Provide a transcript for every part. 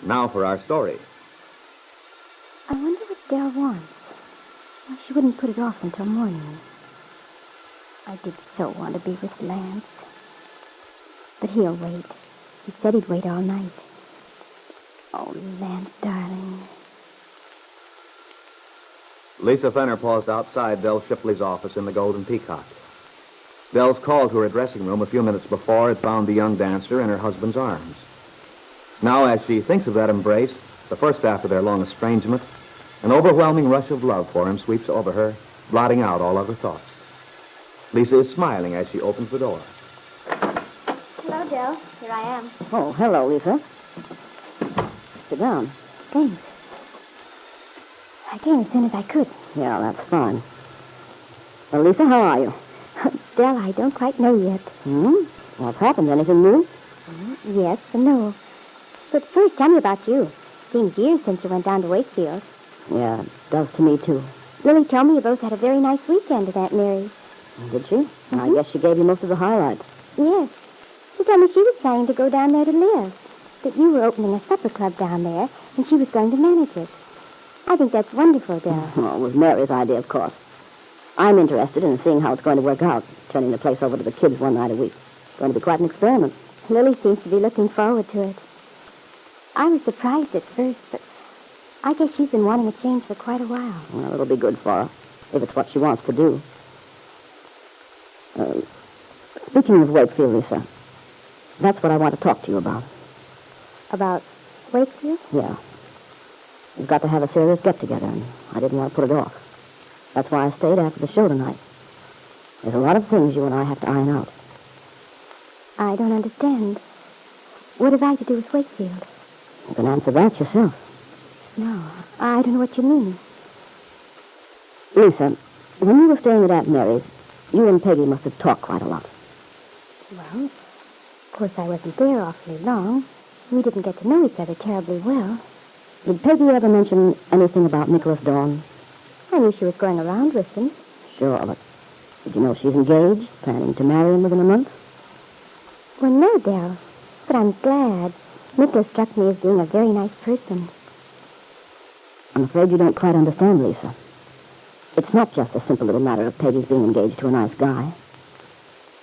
Now for our story. I wonder what Dell wants. Why she wouldn't put it off until morning. I did so want to be with Lance. But he'll wait. He said he'd wait all night. Oh, Lance, darling. Lisa Fenner paused outside Dell Shipley's office in the Golden Peacock. Dell's call to her dressing room a few minutes before had found the young dancer in her husband's arms. Now, as she thinks of that embrace, the first after their long estrangement, an overwhelming rush of love for him sweeps over her, blotting out all other thoughts. Lisa is smiling as she opens the door. Hello, Dell. Here I am. Oh, hello, Lisa. Sit down. Thanks. I came as soon as I could. Yeah, that's fine. Well, Lisa, how are you? Dell, I don't quite know yet. What's happened? Anything new? Yes and no. But first, tell me about you. Seems years since you went down to Wakefield. Yeah, it does to me, too. Lily told me you both had a very nice weekend at Aunt Mary's. Did she? I guess she gave you most of the highlights. Yes. She told me she was planning to go down there to live. That you were opening a supper club down there, and she was going to manage it. I think that's wonderful, Dell. Well, it was Mary's idea, of course. I'm interested in seeing how it's going to work out, turning the place over to the kids one night a week. It's going to be quite an experiment. Lily seems to be looking forward to it. I was surprised at first, but I guess she's been wanting a change for quite a while. Well, it'll be good for her, if it's what she wants to do. Speaking of Wakefield, Lisa, that's what I want to talk to you about. About Wakefield? Yeah. We've got to have a serious get-together, and I didn't want to put it off. That's why I stayed after the show tonight. There's a lot of things you and I have to iron out. I don't understand. What have I to do with Wakefield? You can answer that yourself. No, I don't know what you mean. Lisa, when you were staying at Aunt Mary's, you and Peggy must have talked quite a lot. Well, of course I wasn't there awfully long. We didn't get to know each other terribly well. Did Peggy ever mention anything about Nicholas Dawn? I knew she was going around with him. Sure, but did you know she's engaged, planning to marry him within a month? Well, no, Dell. But I'm glad. Nicholas struck me as being a very nice person. I'm afraid you don't quite understand, Lisa. It's not just a simple little matter of Peggy's being engaged to a nice guy.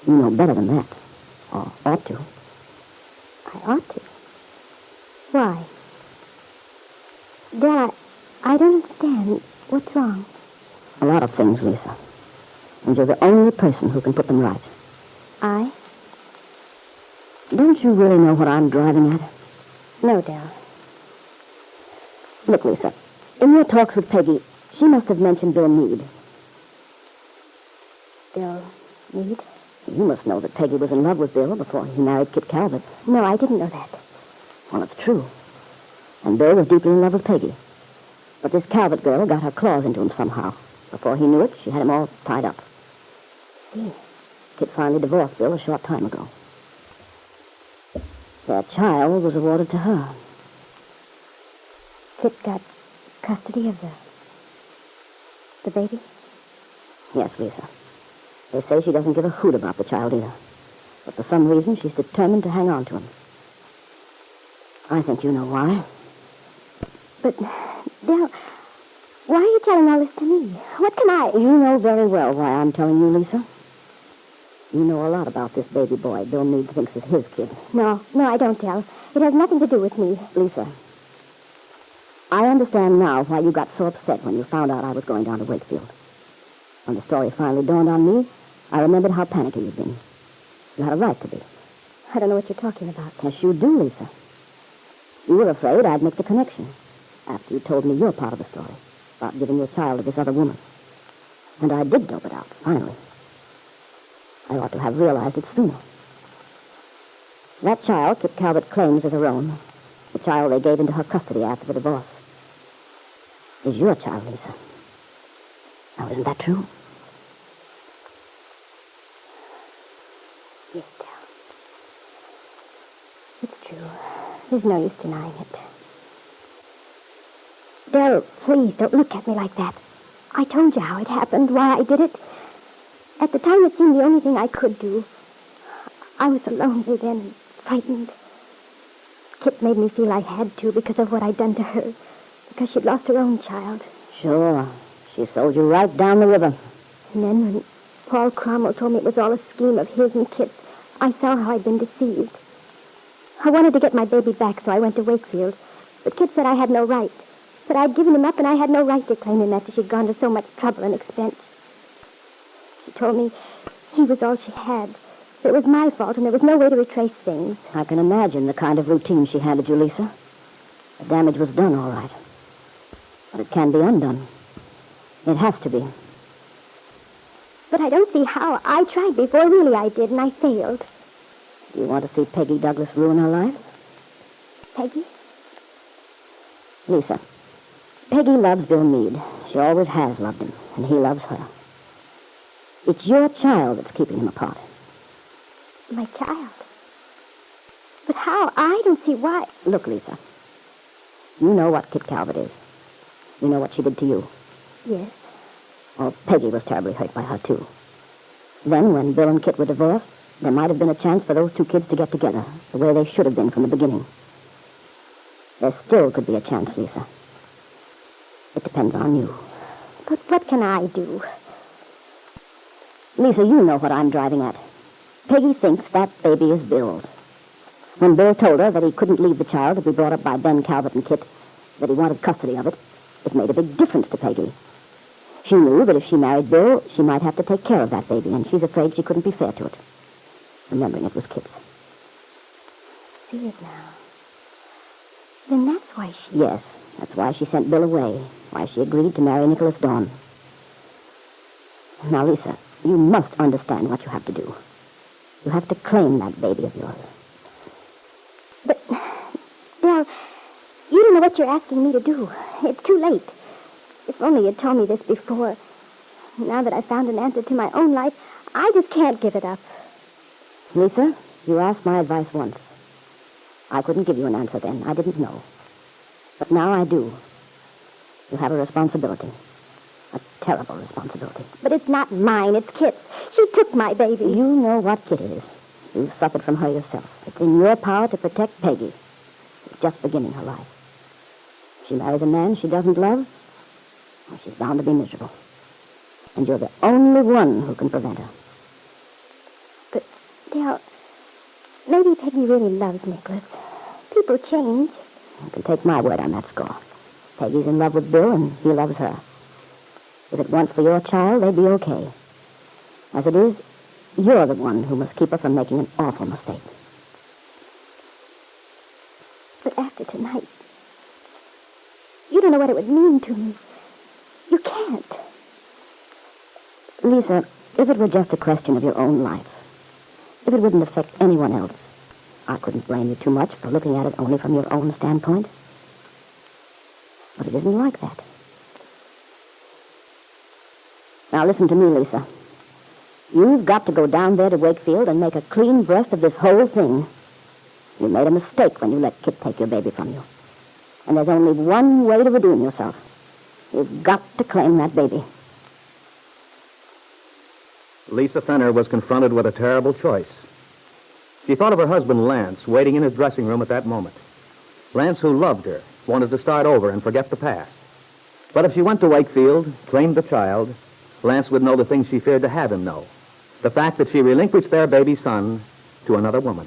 You know better than that. Or ought to. I ought to. Why? Dell, I don't understand. What's wrong? A lot of things, Lisa. And you're the only person who can put them right. I? Don't you really know what I'm driving at? No, Dell. Look, Lisa, in your talks with Peggy, she must have mentioned Bill Meade. Bill Meade? You must know that Peggy was in love with Bill before he married Kit Calvert. No, I didn't know that. Well, it's true. And Bill was deeply in love with Peggy. But this Calvert girl got her claws into him somehow. Before he knew it, she had him all tied up. See? Kit finally divorced Bill a short time ago. Their child was awarded to her. Kit got custody of the baby? Yes, Lisa. They say she doesn't give a hoot about the child either. But for some reason, she's determined to hang on to him. I think you know why. But, Dell, why are you telling all this to me? What can I... You know very well why I'm telling you, Lisa. You know a lot about this baby boy Bill Meade thinks is his kid. No, I don't, Dell. It has nothing to do with me. Lisa, I understand now why you got so upset when you found out I was going down to Wakefield. When the story finally dawned on me, I remembered how panicky you'd been. You had a right to be. I don't know what you're talking about. Yes, you do, Lisa. You were afraid I'd make the connection after you told me your part of the story about giving your child to this other woman. And I did dope it out, finally. I ought to have realized it sooner. That child Kit Calvert claims as her own, the child they gave into her custody after the divorce, is your child, Lisa. Now, isn't that true? Yes, Dell. It's true. There's no use denying it. Dell, please don't look at me like that. I told you how it happened, why I did it. At the time, it seemed the only thing I could do. I was so lonely then, frightened. Kit made me feel I had to because of what I'd done to her. Because she'd lost her own child. Sure. She sold you right down the river. And then when Paul Cromwell told me it was all a scheme of his and Kit's, I saw how I'd been deceived. I wanted to get my baby back, so I went to Wakefield. But Kit said I had no right. That I'd given him up and I had no right to claim him after she'd gone to so much trouble and expense. She told me he was all she had. That it was my fault and there was no way to retrace things. I can imagine the kind of routine she handed you, Lisa. The damage was done, all right. But it can be undone. It has to be. But I don't see how. I tried before, really I did, and I failed. Do you want to see Peggy Douglas ruin her life? Peggy? Lisa, Peggy loves Bill Meade. She always has loved him, and he loves her. It's your child that's keeping him apart. My child? But how? I don't see why. Look, Lisa, you know what Kit Calvert is. You know what she did to you. Yes. Well, Peggy was terribly hurt by her, too. Then, when Bill and Kit were divorced, there might have been a chance for those two kids to get together, the way they should have been from the beginning. There still could be a chance, Lisa. It depends on you. But what can I do? Lisa, you know what I'm driving at. Peggy thinks that baby is Bill's. When Bill told her that he couldn't leave the child to be brought up by Ben Calvert and Kit, that he wanted custody of it, it made a big difference to Peggy. She knew that if she married Bill, she might have to take care of that baby, and she's afraid she couldn't be fair to it, remembering it was Kit's. See it now. Then that's why she... Yes, that's why she sent Bill away, why she agreed to marry Nicholas Dawn. Now, Lisa, you must understand what you have to do. You have to claim that baby of yours. But, Dell, you don't know what you're asking me to do. It's too late. If only you'd told me this before. Now that I've found an answer to my own life, I just can't give it up. Lisa, you asked my advice once. I couldn't give you an answer then. I didn't know. But now I do. You have a responsibility. A terrible responsibility. But it's not mine, it's Kit's. She took my baby. You know what Kit is. You've suffered from her yourself. It's in your power to protect Peggy. She's just beginning her life. If she marries a man she doesn't love, well, she's bound to be miserable. And you're the only one who can prevent her. But, Dale, maybe Peggy really loves Nicholas. People change. You can take my word on that score. Peggy's in love with Bill, and he loves her. If it weren't for your child, they'd be okay. As it is, you're the one who must keep her from making an awful mistake. But after tonight, you don't know what it would mean to me. You can't. Lisa, if it were just a question of your own life, if it wouldn't affect anyone else, I couldn't blame you too much for looking at it only from your own standpoint. But it isn't like that. Now listen to me, Lisa. You've got to go down there to Wakefield and make a clean breast of this whole thing. You made a mistake when you let Kit take your baby from you. And there's only one way to redeem yourself. You've got to claim that baby. Lisa Fenner was confronted with a terrible choice. She thought of her husband, Lance, waiting in his dressing room at that moment. Lance, who loved her, wanted to start over and forget the past. But if she went to Wakefield, claimed the child, Lance would know the things she feared to have him know. The fact that she relinquished their baby son to another woman.